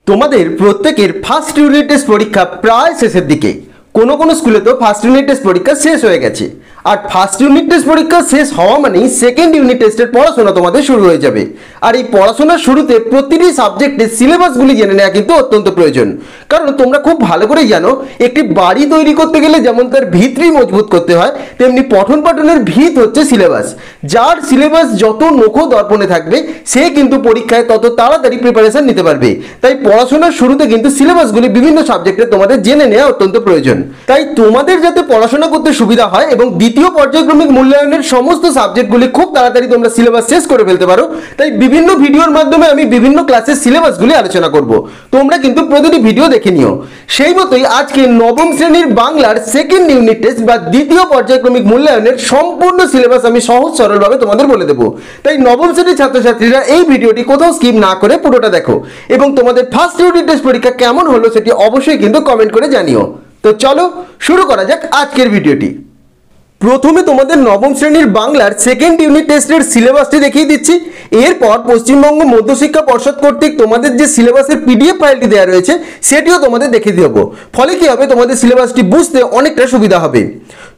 তোমাদের প্রত্যেকের first unit test পরীক্ষা প্রায় শেষের দিকে। কোনো কোনো স্কুলে তো ফার্স্ট ইউনিট টেস্ট পরীক্ষা শেষ হয়ে গেছে, আর ফার্স্ট ইউনিট টেস্ট পরীক্ষা শেষ হওয়া মানেই সেকেন্ড ইউনিট টেস্টের পড়াশোনা তোমাদের শুরু হয়ে যাবে। আর এই পড়াশোনার শুরুতে প্রতিটি সাবজেক্টের সিলেবাসগুলি জেনে নেওয়া কিন্তু অত্যন্ত প্রয়োজন, কারণ তোমরা খুব ভালো করেই জানো একটি বাড়ি তৈরি করতে গেলে যেমন তার ভিতই মজবুত করতে হয়, তেমনি পঠন পাঠনের ভিত হচ্ছে সিলেবাস। যার সিলেবাস যত নখ দর্পণে থাকবে সে কিন্তু পরীক্ষায় তত তাড়াতাড়ি প্রিপারেশন নিতে পারবে। তাই পড়াশোনার শুরুতে কিন্তু সিলেবাসগুলি বিভিন্ন সাবজেক্টে তোমাদের জেনে নেওয়া অত্যন্ত প্রয়োজন। তাই তোমাদের যাতে পড়াশোনা করতে সুবিধা হয় এবং দ্বিতীয় পর্যায়ক্রমিক মূল্যায়নের সমস্ত সাবজেক্টগুলি খুব তাড়াতাড়ি তোমরা সিলেবাস শেষ করে ফেলতে পারো, তাই বিভিন্ন ভিডিওর মাধ্যমে আমি বিভিন্ন ক্লাসের সিলেবাসগুলি আলোচনা করব। তোমরা কিন্তু প্রতিটি ভিডিও দেখে নিও। সেই মতোই আজকে নবম শ্রেণীর বাংলার সেকেন্ড ইউনিট টেস্ট বা দ্বিতীয় পর্যায়ক্রমিক মূল্যায়নের সম্পূর্ণ সিলেবাস আমি সহজ সরলভাবে তোমাদের বলে দেবো। তাই নবম শ্রেণীর ছাত্রছাত্রীরা এই ভিডিওটি কোথাও স্কিপ না করে পুরোটা দেখো এবং তোমাদের ফার্স্ট ইউনিট টেস্ট পরীক্ষা কেমন হলো সেটি অবশ্যই কিন্তু কমেন্ট করে জানিও। তো চলো শুরু করা যাক আজকের ভিডিওটি। প্রথমে তোমাদের নবম শ্রেণীর বাংলার সেকেন্ড ইউনিট টেস্টের সিলেবাসটি দেখিয়ে দিচ্ছি। এরপর পশ্চিমবঙ্গ মধ্যশিক্ষা পর্ষদ কর্তৃক তোমাদের যে সিলেবাসের পিডিএফ ফাইলটি দেওয়া রয়েছে সেটিও তোমাদের দেখিয়ে দেবো। ফলে কি হবে, তোমাদের সিলেবাসটি বুঝতে অনেকটা সুবিধা হবে।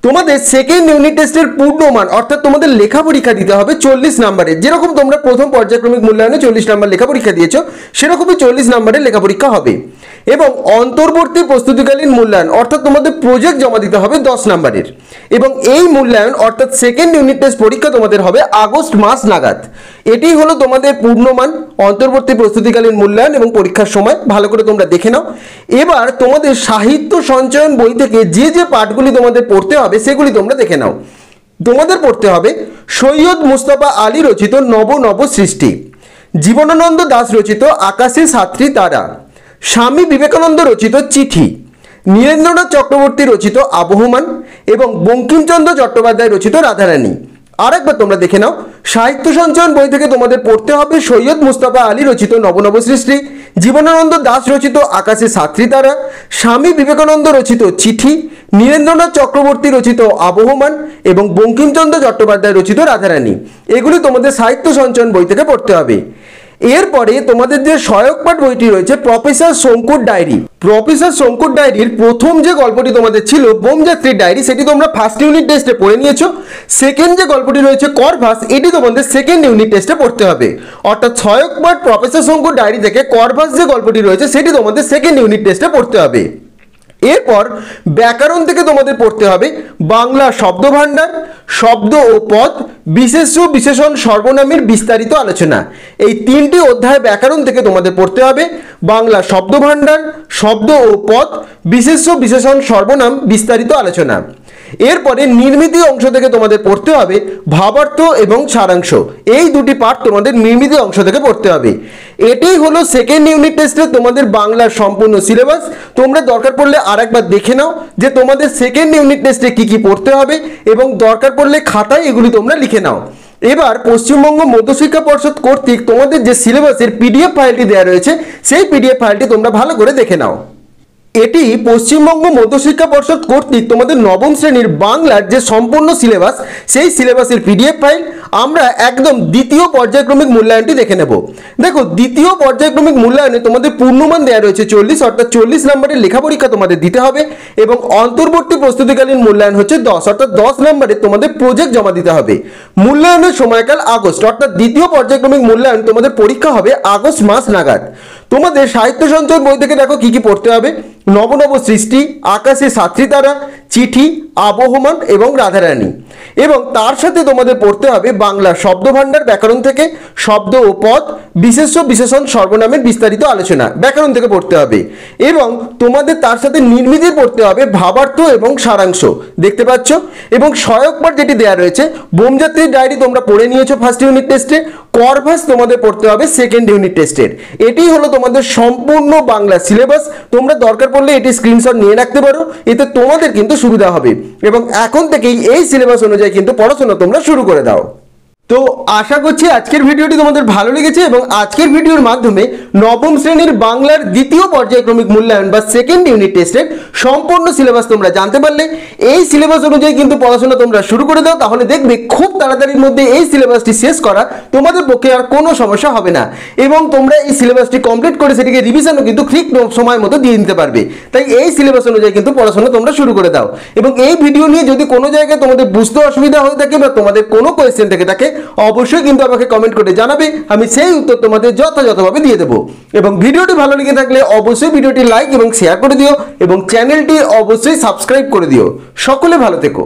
তোমাদের সেকেন্ড ইউনিট টেস্টের পূর্ণমান অর্থাৎ তোমাদের লেখা পরীক্ষা দিতে হবে 40 নম্বরের। যেরকম তোমরা প্রথম পর্যায়ক্রমিক মূল্যায়নে 40 নম্বর লেখা পরীক্ষা দিয়েছো, সেরকমই 40 নম্বরের লেখা পরীক্ষা হবে। এবং অন্তর্বর্তী প্রস্তুতিকালীন মূল্যায়ন অর্থাৎ তোমাদের প্রজেক্ট জমা দিতে হবে 10 নম্বরের। এবং এই মূল্যায়ন অর্থাৎ সেকেন্ড ইউনিট টেস্ট পরীক্ষা তোমাদের হবে আগস্ট মাস নাগাদ। এটি হলো তোমাদের পূর্ণমান অন্তর্বর্তী প্রস্তুতিকালীন মূল্যায়ন এবং পরীক্ষার সময়। ভালো করে তোমরা দেখে নাও। এবার তোমাদের সাহিত্য সঞ্চয়ন বই থেকে যে যে পাঠগুলি তোমাদের পড়তে হবে সেগুলি তোমরা দেখে নাও। তোমাদের পড়তে হবে সৈয়দ মুস্তফা আলী রচিত নব নব সৃষ্টি, জীবনানন্দ দাস রচিত আকাশে সাতটি তারা, স্বামী বিবেকানন্দ রচিত চিঠি, নীরেন্দ্রনাথ চক্রবর্তী রচিত আবহমান এবং বঙ্কিমচন্দ্র চট্টোপাধ্যায় রচিত রাধারানী। আর একবার তোমরা দেখে নাও, সাহিত্য সঞ্চয়ন বই থেকে তোমাদের পড়তে হবে সৈয়দ মুস্তফা আলী রচিত নবনব সৃষ্টি, জীবনানন্দ দাস রচিত আকাশে সাতটি তারা, স্বামী বিবেকানন্দ রচিত চিঠি, নীরেন্দ্রনাথ চক্রবর্তী রচিত আবহমান এবং বঙ্কিমচন্দ্র চট্টোপাধ্যায় রচিত রাধারানী। এগুলি তোমাদের সাহিত্য সঞ্চয়ন বই থেকে পড়তে হবে। এরপরে তোমাদের যে সহায়ক পাঠ বইটি রয়েছে প্রফেসর শঙ্কুর ডায়েরি। প্রফেসর শঙ্কুর ডায়েরির প্রথম যে গল্পটি তোমাদের ছিল বোমযাত্রীর ডায়েরি, সেটি তোমরা ফার্স্ট ইউনিট টেস্টে পড়ে নিয়েছো। সেকেন্ড যে গল্পটি রয়েছে করভাস, এটি তোমাদের সেকেন্ড ইউনিট টেস্টে পড়তে হবে। অর্থাৎ সহায়ক পাঠ প্রফেসর শঙ্কুর ডায়েরি থেকে করভাস যে গল্পটি রয়েছে সেটি তোমাদের সেকেন্ড ইউনিট টেস্টে পড়তে হবে। এরপর ব্যাকরণ থেকে তোমাদের পড়তে হবে বাংলা শব্দভাণ্ডার, শব্দ ও পদ, বিশেষ্য বিশেষণ সর্বনামের বিস্তারিত আলোচনা। এই তিনটি অধ্যায় ব্যাকরণ থেকে তোমাদের পড়তে হবে বাংলা শব্দভাণ্ডার, শব্দ ও পদ, বিশেষ্য বিশেষণ সর্বনাম বিস্তারিত আলোচনা। এরপরে নির্মিতি অংশ থেকে তোমাদের পড়তে হবে ভাবার্থ এবং সারাংশ। এই দুটি পাঠ তোমাদের নির্মিতি অংশ থেকে পড়তে হবে। এটাই হলো সেকেন্ড ইউনিট টেস্টে তোমাদের বাংলার সম্পূর্ণ সিলেবাস। তোমরা দরকার পড়লে আরেকবার দেখে নাও যে তোমাদের সেকেন্ড ইউনিট টেস্টে কি কি পড়তে হবে এবং দরকার পড়লে খাতায় এগুলি তোমরা লিখে নাও। এবার পশ্চিমবঙ্গ মধ্যশিক্ষা পর্ষদ কর্তৃক তোমাদের যে সিলেবাসের পিডিএফ ফাইলটি দেওয়া রয়েছে সেই পিডিএফ ফাইলটি তোমরা ভালো করে দেখে নাও। এটি পশ্চিমবঙ্গ মধ্যশিক্ষা পর্ষদ কর্তৃক তোমাদের নবম শ্রেণীর বাংলার যে সম্পূর্ণ সিলেবাস সেই সিলেবাসের পিডিএফ ফাইল। আমরা একদম দ্বিতীয় পর্যায়ক্রমিক মূল্যায়নটি দেখে নেব। দেখো, দ্বিতীয় পর্যায়ক্রমিক মূল্যায়নে তোমাদের পূর্ণমান দেওয়া রয়েছে 40, অর্থাৎ 40 নম্বরের লেখা পরীক্ষা তোমাদের দিতে হবে এবং অন্তর্বর্তী প্রস্তুতিকালীন মূল্যায়ন হচ্ছে 10, অর্থাৎ 10 নম্বরের তোমাদের প্রজেক্ট জমা দিতে হবে। মূল্যায়নের সময়কাল আগস্ট, অর্থাৎ দ্বিতীয় পর্যায়ক্রমিক মূল্যায়ন তোমাদের পরীক্ষা হবে আগস্ট মাস নাগাদ। তোমাদের সাহিত্য সঞ্চয় বই থেকে দেখো কি কি পড়তে হবে নবনব সৃষ্টি, আকাশে সাতটি তারা, চিঠি, আবহমান এবং রাধারানী। এবং তার সাথে তোমাদের পড়তে হবে বাংলা শব্দভাণ্ডার ব্যাকরণ থেকে, শব্দ ও পদ, বিশেষ্য বিশেষণ সর্বনামের বিস্তারিত আলোচনা ব্যাকরণ থেকে পড়তে হবে। এবং তোমাদের তার সাথে নির্মিতির পড়তে হবে ভাবার্থ এবং সারাংশ, দেখতে পাচ্ছ। এবং সহায়ক পাঠ যেটি দেওয়া রয়েছে বোমযাত্রীর ডায়েরি তোমরা পড়ে নিয়েছো ফার্স্ট ইউনিট টেস্টে, করভাস তোমাদের পড়তে হবে সেকেন্ড ইউনিট টেস্টের। এটি হলো তোমাদের সম্পূর্ণ বাংলা সিলেবাস। তোমরা দরকার পড়লে এটি স্ক্রিনশট নিয়ে রাখতে পারো, এতে তোমাদের কিন্তু সুবিধা হবে। এবং এখন থেকেই এই সিলেবাস অনুযায়ী কিন্তু পড়াশোনা তোমরা শুরু করে দাও। তো আশা করছি আজকের ভিডিওটি তোমাদের ভালো লেগেছে এবং আজকের ভিডিওর মাধ্যমে নবম শ্রেণীর বাংলার দ্বিতীয় পর্যায়ক্রমিক মূল্যায়ন বা সেকেন্ড ইউনিট টেস্টের সম্পূর্ণ সিলেবাস তোমরা জানতে পারলে। এই সিলেবাস অনুযায়ী কিন্তু পড়াশোনা তোমরা শুরু করে দাও, তাহলে দেখবে খুব তাড়াতাড়ির মধ্যে এই সিলেবাসটি শেষ করা তোমাদের পক্ষে আর কোনো সমস্যা হবে না এবং তোমরা এই সিলেবাসটি কমপ্লিট করে সেটিকে রিভিশনও কিন্তু ঠিক সময় মতো দিয়ে দিতে পারবে। তাই এই সিলেবাস অনুযায়ী কিন্তু পড়াশোনা তোমরা শুরু করে দাও এবং এই ভিডিও নিয়ে যদি কোনো জায়গায় তোমাদের বুঝতে অসুবিধা হয়ে থাকে বা তোমাদের কোনো কোয়েশ্চেন থেকে থাকে অবশ্যই কিন্তু আমাকে কমেন্ট করে জানাবে, আমি সেই উত্তর তোমাদের যথাযথভাবে দিয়ে দেবো। এবং ভিডিওটি ভালো লেগে থাকলে অবশ্যই ভিডিওটি লাইক এবং শেয়ার করে দিও এবং চ্যানেলটি অবশ্যই সাবস্ক্রাইব করে দিও। সকলে ভালো থেকো।